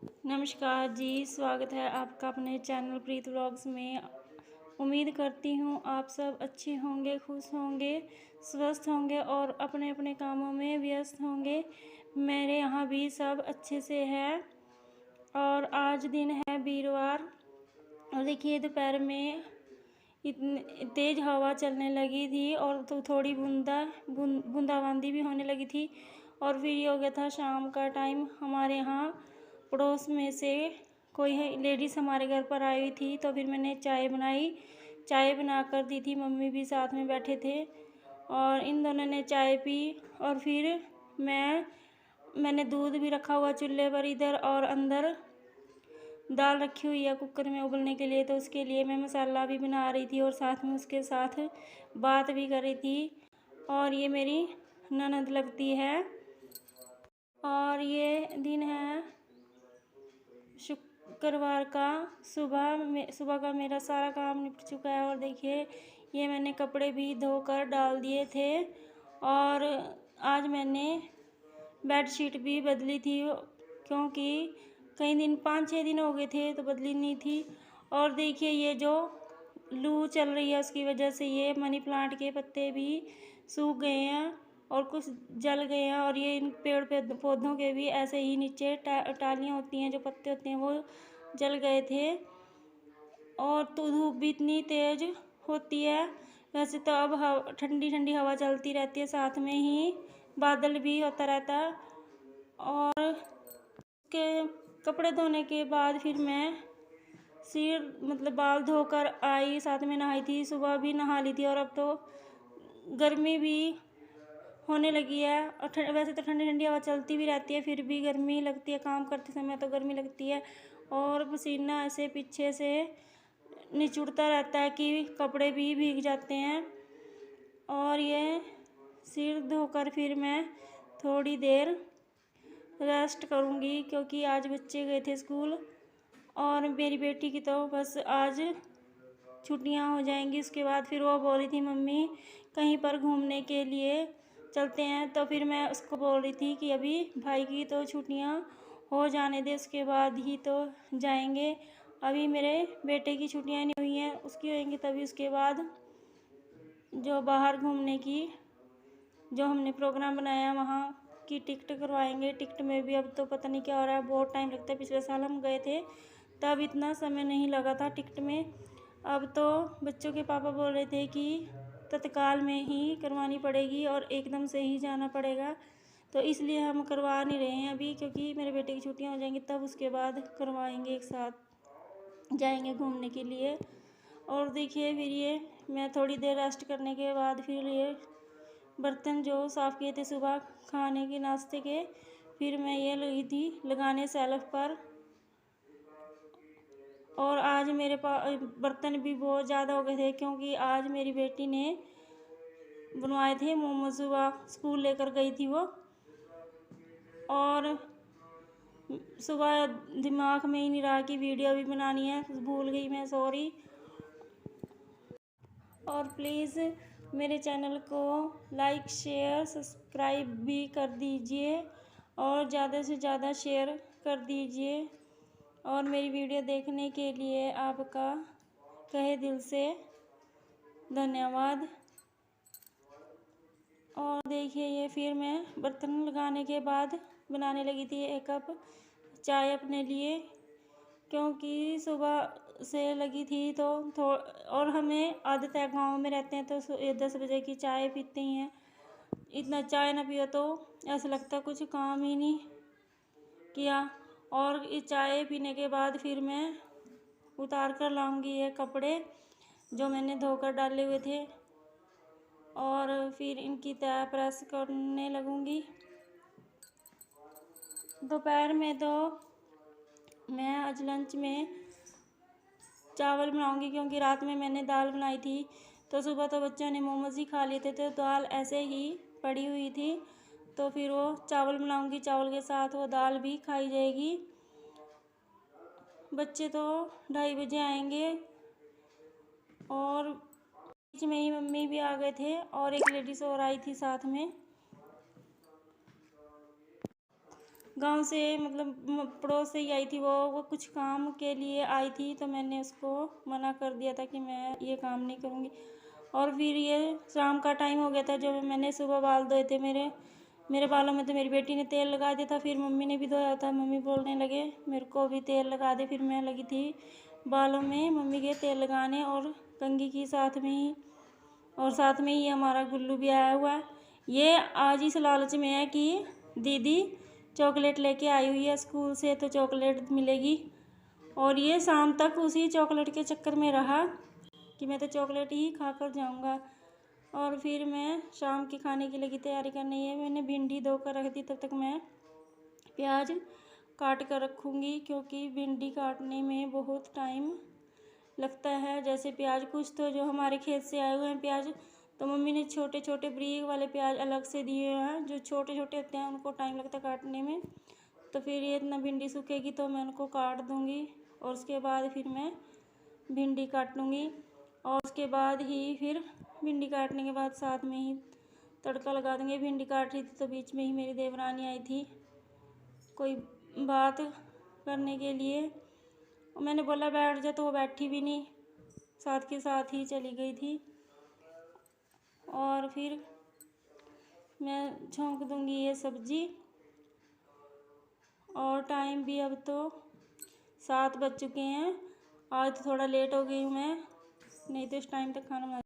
नमस्कार जी, स्वागत है आपका अपने चैनल प्रीत व्लॉग्स में। उम्मीद करती हूँ आप सब अच्छे होंगे, खुश होंगे, स्वस्थ होंगे और अपने-अपने कामों में व्यस्त होंगे। मेरे यहाँ भी सब अच्छे से है और आज दिन है वीरवार और देखिए दोपहर में इतनी तेज़ हवा चलने लगी थी और तो थोड़ी बूंदाबांदी भी होने लगी थी और फिर ये हो गया था शाम का टाइम। हमारे यहाँ पड़ोस में से कोई है लेडीज़ हमारे घर पर आई हुई थी, तो फिर मैंने चाय बना कर दी थी। मम्मी भी साथ में बैठे थे और इन दोनों ने चाय पी और फिर मैंने दूध भी रखा हुआ चूल्हे पर इधर और अंदर दाल रखी हुई है कुकर में उबलने के लिए, तो उसके लिए मैं मसाला भी बना रही थी और साथ में उसके साथ बात भी कर रही थी। और ये मेरी ननद लगती है और ये दिन है शुक्रवार का। सुबह का मेरा सारा काम निपट चुका है और देखिए ये मैंने कपड़े भी धोकर डाल दिए थे और आज मैंने बेडशीट भी बदली थी क्योंकि कई दिन 5-6 दिन हो गए थे तो बदली नहीं थी। और देखिए ये जो लू चल रही है उसकी वजह से ये मनी प्लांट के पत्ते भी सूख गए हैं और कुछ जल गए हैं और ये इन पेड़ पौधों के भी ऐसे ही नीचे टालियाँ होती हैं, जो पत्ते होते हैं वो जल गए थे। और तो धूप भी इतनी तेज़ होती है। वैसे तो अब ठंडी ठंडी हवा चलती रहती है, साथ में ही बादल भी होता रहता है। और के कपड़े धोने के बाद फिर मैं बाल धोकर आई, साथ में नहाई थी, सुबह भी नहा ली थी। और अब तो गर्मी भी होने लगी है और वैसे तो ठंडी ठंडी हवा चलती भी रहती है, फिर भी गर्मी लगती है। काम करते समय तो गर्मी लगती है और पसीना ऐसे पीछे से निचुड़ता रहता है कि कपड़े भी भीग जाते हैं। और ये सिर धोकर फिर मैं थोड़ी देर रेस्ट करूँगी क्योंकि आज बच्चे गए थे स्कूल और मेरी बेटी की तो बस आज छुट्टियां हो जाएंगी। उसके बाद फिर वो बोल रही थी मम्मी कहीं पर घूमने के लिए चलते हैं, तो फिर मैं उसको बोल रही थी कि अभी भाई की तो छुट्टियां हो जाने दे, उसके बाद ही तो जाएंगे। अभी मेरे बेटे की छुट्टियां नहीं हुई हैं, उसकी होंगी तभी उसके बाद जो बाहर घूमने की जो हमने प्रोग्राम बनाया वहाँ की टिकट करवाएंगे। टिकट में भी अब तो पता नहीं क्या हो रहा है, बहुत टाइम लगता है। पिछले साल हम गए थे तब इतना समय नहीं लगा था टिकट में। अब तो बच्चों के पापा बोल रहे थे कि तत्काल में ही करवानी पड़ेगी और एकदम से ही जाना पड़ेगा, तो इसलिए हम करवा नहीं रहे हैं अभी, क्योंकि मेरे बेटे की छुट्टियां हो जाएंगी तब उसके बाद करवाएंगे, एक साथ जाएंगे घूमने के लिए। और देखिए फिर ये मैं थोड़ी देर रेस्ट करने के बाद फिर ये बर्तन जो साफ़ किए थे सुबह खाने के नाश्ते के, फिर मैं ये लगी थी लगाने सेल्फ पर। और आज मेरे पास बर्तन भी बहुत ज़्यादा हो गए थे क्योंकि आज मेरी बेटी ने बनवाए थे मोमोज, सुबह स्कूल लेकर गई थी वो और सुबह दिमाग में ही नहीं रहा कि वीडियो भी बनानी है, भूल गई मैं, सॉरी। और प्लीज़ मेरे चैनल को लाइक शेयर सब्सक्राइब भी कर दीजिए और ज़्यादा से ज़्यादा शेयर कर दीजिए। और मेरी वीडियो देखने के लिए आपका तहे दिल से धन्यवाद। और देखिए ये फिर मैं बर्तन लगाने के बाद बनाने लगी थी 1 कप चाय अपने लिए, क्योंकि सुबह से लगी थी तो और हमें आदत है, गांव में रहते हैं तो 10 बजे की चाय पीते ही हैं। इतना चाय ना पियो तो ऐसा लगता कुछ काम ही नहीं किया। और इस चाय पीने के बाद फिर मैं उतार कर लाऊंगी ये कपड़े जो मैंने धोकर डाले हुए थे और फिर इनकी तह प्रेस करने लगूंगी। दोपहर में तो मैं आज लंच में चावल बनाऊंगी क्योंकि रात में मैंने दाल बनाई थी, तो सुबह तो बच्चों ने मोमोज ही खा लिए थे तो दाल ऐसे ही पड़ी हुई थी, तो फिर वो चावल बनाऊंगी, चावल के साथ वो दाल भी खाई जाएगी। बच्चे तो 2:30 बजे आएंगे और बीच में ही मम्मी भी आ गए थे और एक लेडीज़ और आई थी साथ में। गांव से मतलब पड़ोस से ही आई थी। वो कुछ काम के लिए आई थी, तो मैंने उसको मना कर दिया था कि मैं ये काम नहीं करूँगी। और फिर ये शाम का टाइम हो गया था, जब मैंने सुबह बाल धोए थे मेरे बालों में, तो मेरी बेटी ने तेल लगा दिया था। फिर मम्मी ने भी धोया था। मम्मी बोलने लगे मेरे को भी तेल लगा दे। फिर मैं लगी थी बालों में मम्मी के तेल लगाने, और कंघी की साथ में ही, और साथ में ही हमारा गुल्लू भी आया हुआ है। ये आज इस लालच में है कि दीदी चॉकलेट लेके आई हुई है स्कूल से, तो चॉकलेट मिलेगी। और ये शाम तक उसी चॉकलेट के चक्कर में रहा कि मैं तो चॉकलेट ही खा कर जाऊँगा। और फिर मैं शाम के खाने के लिए की तैयारी करनी है। मैंने भिंडी धो कर रख दी, तब तक मैं प्याज काट कर रखूँगी, क्योंकि भिंडी काटने में बहुत टाइम लगता है। जैसे प्याज कुछ तो जो हमारे खेत से आए हुए हैं प्याज, तो मम्मी ने छोटे छोटे बारीक वाले प्याज अलग से दिए हैं। जो छोटे छोटे होते हैं उनको टाइम लगता है काटने में। तो फिर ये इतना भिंडी सूखेगी तो मैं उनको काट दूँगी, और उसके बाद फिर मैं भिंडी काट लूँगी। और उसके बाद ही फिर भिंडी काटने के बाद साथ में ही तड़का लगा दूँगी। भिंडी काट रही थी तो बीच में ही मेरी देवरानी आई थी कोई बात करने के लिए। मैंने बोला बैठ जा, तो वो बैठी भी नहीं, साथ के साथ ही चली गई थी। और फिर मैं झोंक दूँगी ये सब्ज़ी। और टाइम भी अब तो 7 बज चुके हैं। आज तो थोड़ा लेट हो गई हूँ मैं, नहीं तो इस टाइम तक खाना बना